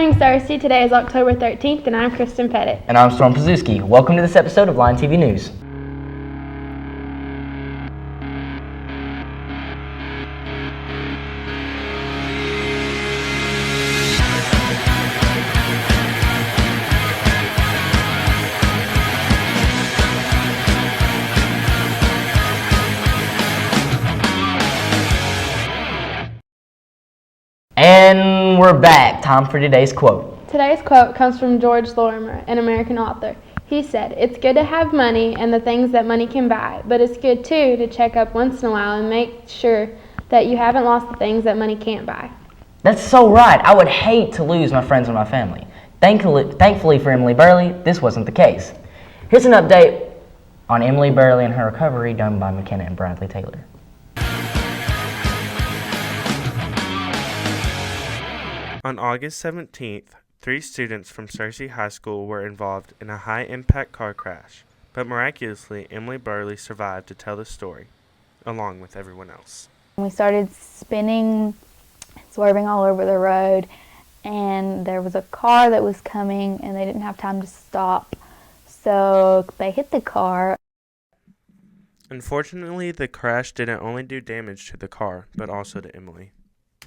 morning, Cersei. Today is October 13th, and I'm Kristen Pettit. And I'm Storm Pazuski. Welcome to this episode of Line TV News. And we're back. Time for today's quote. Today's quote comes from George Lorimer, an American author. He said, "It's good to have money and the things that money can buy, but it's good too to check up once in a while and make sure that you haven't lost the things that money can't buy." That's so right. I would hate to lose my friends and my family. Thankfully for Emily Burley, this wasn't the case. Here's an update on Emily Burley and her recovery done by McKenna and Bradley Taylor. On August 17th, 3 students from Cersei High School were involved in a high-impact car crash, but miraculously, Emily Burley survived to tell the story, along with everyone else. We started spinning, swerving all over the road, and there was a car that was coming, and they didn't have time to stop, so they hit the car. Unfortunately, the crash didn't only do damage to the car, but also to Emily.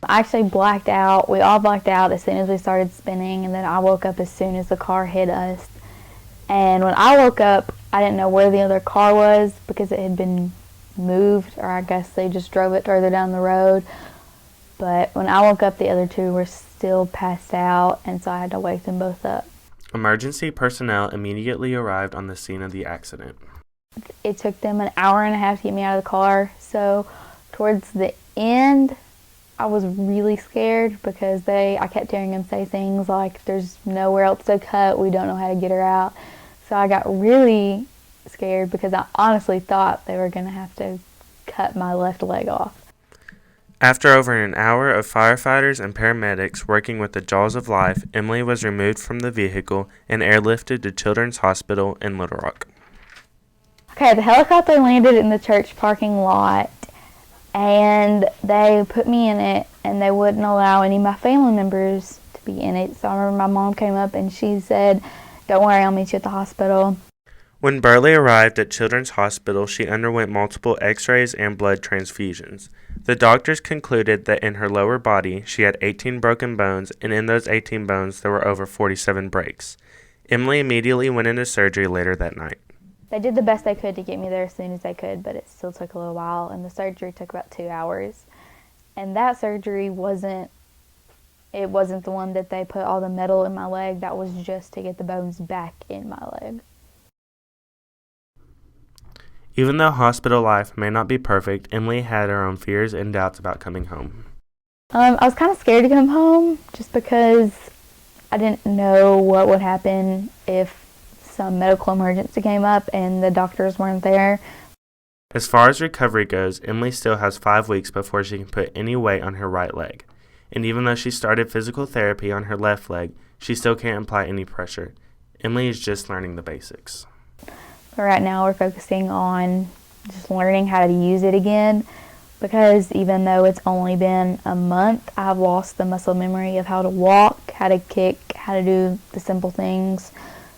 I actually blacked out. We all blacked out as soon as we started spinning, and then I woke up as soon as the car hit us. And when I woke up, I didn't know where the other car was because it had been moved, or I guess they just drove it further down the road. But when I woke up, the other 2 were still passed out, and so I had to wake them both up. Emergency personnel immediately arrived on the scene of the accident. It took them an hour and a half to get me out of the car, so towards the end, I was really scared because I kept hearing them say things like, "There's nowhere else to cut, we don't know how to get her out." So I got really scared because I honestly thought they were going to have to cut my left leg off. After over an hour of firefighters and paramedics working with the jaws of life, Emily was removed from the vehicle and airlifted to Children's Hospital in Little Rock. Okay, the helicopter landed in the church parking lot, and they put me in it, and they wouldn't allow any of my family members to be in it. So I remember my mom came up and she said, "Don't worry, I'll meet you at the hospital." When Burley arrived at Children's Hospital, she underwent multiple x-rays and blood transfusions. The doctors concluded that in her lower body, she had 18 broken bones, and in those 18 bones, there were over 47 breaks. Emily immediately went into surgery later that night. They did the best they could to get me there as soon as they could, but it still took a little while, and the surgery took about 2 hours. And that surgery wasn't the one that they put all the metal in my leg. That was just to get the bones back in my leg. Even though hospital life may not be perfect, Emily had her own fears and doubts about coming home. I was kind of scared to come home just because I didn't know what would happen if some medical emergency came up and the doctors weren't there. As far as recovery goes, Emily still has 5 weeks before she can put any weight on her right leg. And even though she started physical therapy on her left leg, she still can't apply any pressure. Emily is just learning the basics. But right now we're focusing on just learning how to use it again, because even though it's only been a month, I've lost the muscle memory of how to walk, how to kick, how to do the simple things.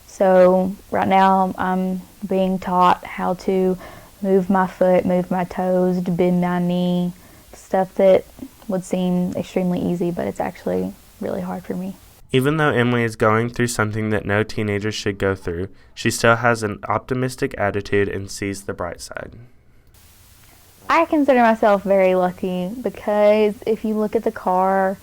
So right now I'm being taught how to move my foot, move my toes, to bend my knee, stuff that would seem extremely easy, but it's actually really hard for me. Even though Emily is going through something that no teenager should go through, she still has an optimistic attitude and sees the bright side. I consider myself very lucky because if you look at the car,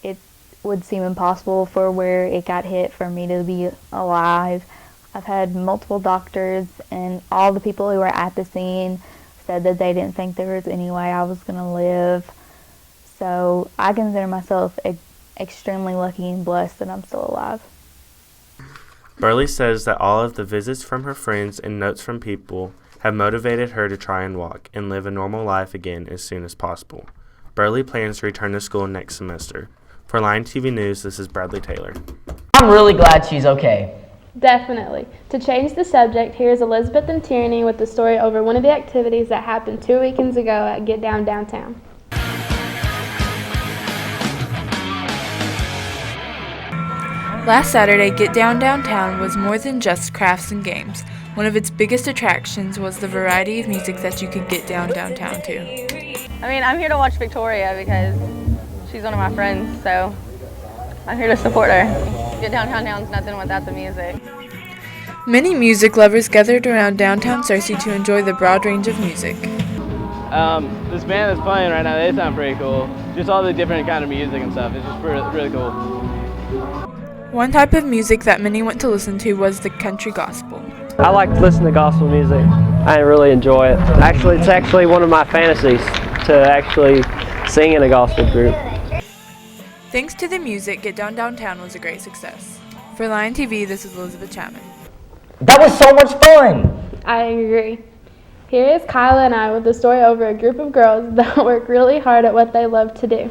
it would seem impossible for where it got hit for me to be alive. I've had multiple doctors, and all the people who were at the scene said that they didn't think there was any way I was going to live. So I consider myself extremely lucky and blessed that I'm still alive. Burley says that all of the visits from her friends and notes from people have motivated her to try and walk and live a normal life again as soon as possible. Burley plans to return to school next semester. For Line TV News, this is Bradley Taylor. I'm really glad she's okay. Definitely. To change the subject, here's Elizabeth and Tierney with the story over one of the activities that happened 2 weekends ago at Get Down Downtown. Last Saturday, Get Down Downtown was more than just crafts and games. One of its biggest attractions was the variety of music that you could get down downtown to. I mean, I'm here to watch Victoria because she's one of my friends, so I'm here to support her. Get Downtown's nothing without the music. Many music lovers gathered around downtown Searcy to enjoy the broad range of music. This band that's playing right now, they sound pretty cool. Just all the different kind of music and stuff. It's just really cool. One type of music that many went to listen to was the country gospel. I like to listen to gospel music. I really enjoy it. Actually, it's actually one of my fantasies to actually sing in a gospel group. Thanks to the music, Get Down Downtown was a great success. For Lion TV, this is Elizabeth Chapman. That was so much fun! I agree. Here is Kyla and I with the story over a group of girls that work really hard at what they love to do.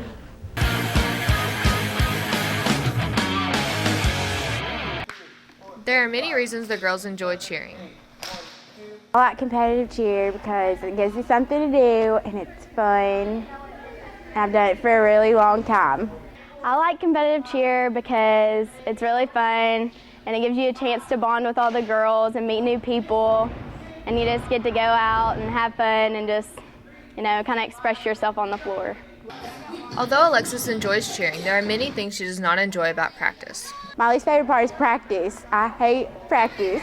There are many reasons the girls enjoy cheering. I like competitive cheer because it gives you something to do and it's fun. And I've done it for a really long time. I like competitive cheer because it's really fun and it gives you a chance to bond with all the girls and meet new people. And you just get to go out and have fun and just, kind of express yourself on the floor. Although Alexis enjoys cheering, there are many things she does not enjoy about practice. My least favorite part is practice. I hate practice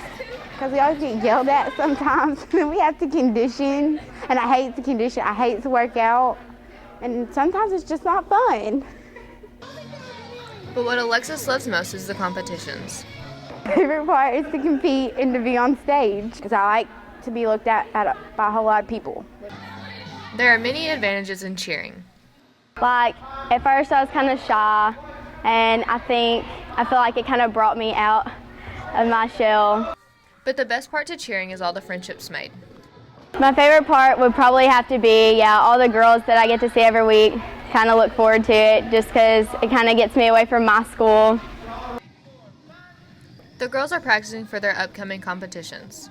because we always get yelled at sometimes. We have to condition, and I hate to condition. I hate to work out, and sometimes it's just not fun. But what Alexis loves most is the competitions. My favorite part is to compete and to be on stage because I like to be looked at by a whole lot of people. There are many advantages in cheering. Like, at first I was kind of shy, and I feel like it kind of brought me out of my shell. But the best part to cheering is all the friendships made. My favorite part would probably have to be, all the girls that I get to see every week. Kind of look forward to it just because it kind of gets me away from my school. The girls are practicing for their upcoming competitions.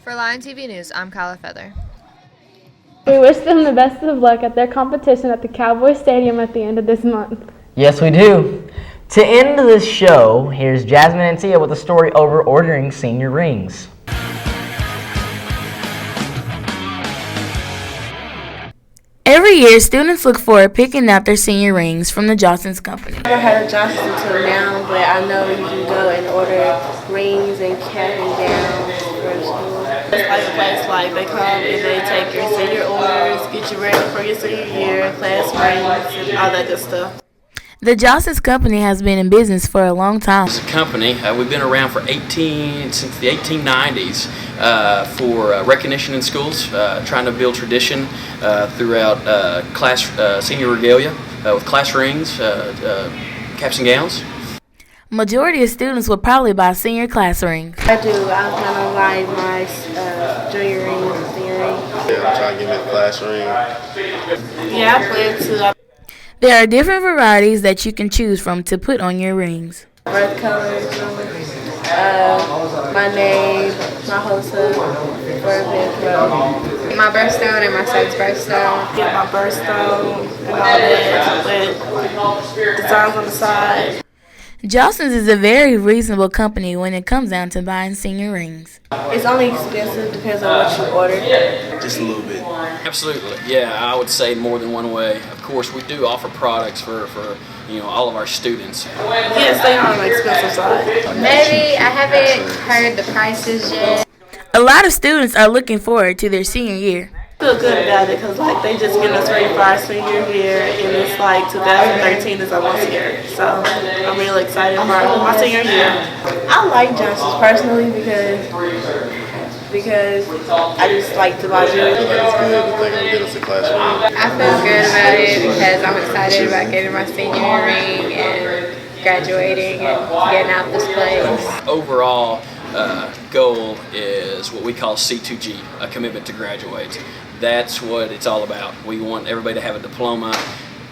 For Lion TV News, I'm Kyla Feather. We wish them the best of luck at their competition at the Cowboy Stadium at the end of this month. Yes, we do. To end this show, here's Jasmine and Tia with a story over ordering senior rings. Every year, students look forward to picking out their senior rings from the Johnson's Company. I've never heard of Johnson's until now, but I know you can go and order rings and cap and gowns for school. It's like a place like they come and they take your senior orders, get you ready for your senior year, class rings, and all that good stuff. The Johnson's Company has been in business for a long time. As a company, we've been around since the 1890s for recognition in schools, trying to build tradition throughout senior regalia with class rings, caps and gowns. Majority of students will probably buy senior class rings. I do. I plan on buying my junior ring, senior ring. Yeah, I'm trying to get me a class ring. Yeah, I plan to. There are different varieties that you can choose from to put on your rings. Birth colors, my name, my hotel, My birthstone and my son's birthstone. Get my birthstone and all that with designs on the side. Johnson's is a very reasonable company when it comes down to buying senior rings. It's only expensive, depends on what you order. Just a little bit. Absolutely, yeah, I would say more than one way. Of course, we do offer products for all of our students. Yes, they are on the expensive side. Maybe I haven't heard the prices yet. A lot of students are looking forward to their senior year. I feel good about it because they just get us ready for our senior year, and it's 2013 is almost here. So I'm really excited for my senior year. I like Johnson's personally because I just like to buy jewelry. It's good that they're gonna get us a class ring. I feel good about it because I'm excited about getting my senior ring and graduating and getting out this place. Overall goal is what we call C2G, a commitment to graduate. That's what it's all about. We want everybody to have a diploma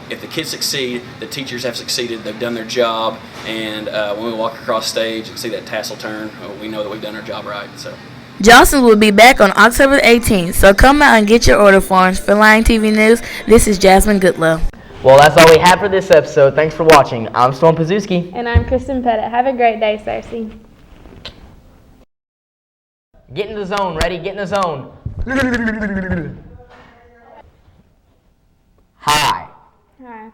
if the kids succeed, the teachers have succeeded, they've done their job, and when we walk across stage and see that tassel turn, we know that we've done our job right. So. Johnson's will be back on October 18th, so come out and get your order forms. For Lion TV News, this is Jasmine Goodlow. Well, that's all we have for this episode. Thanks for watching. I'm Storm Pazuski. And I'm Kristen Pettit. Have a great day, Cersei. Get in the zone. Ready? Get in the zone. Hi. Hi.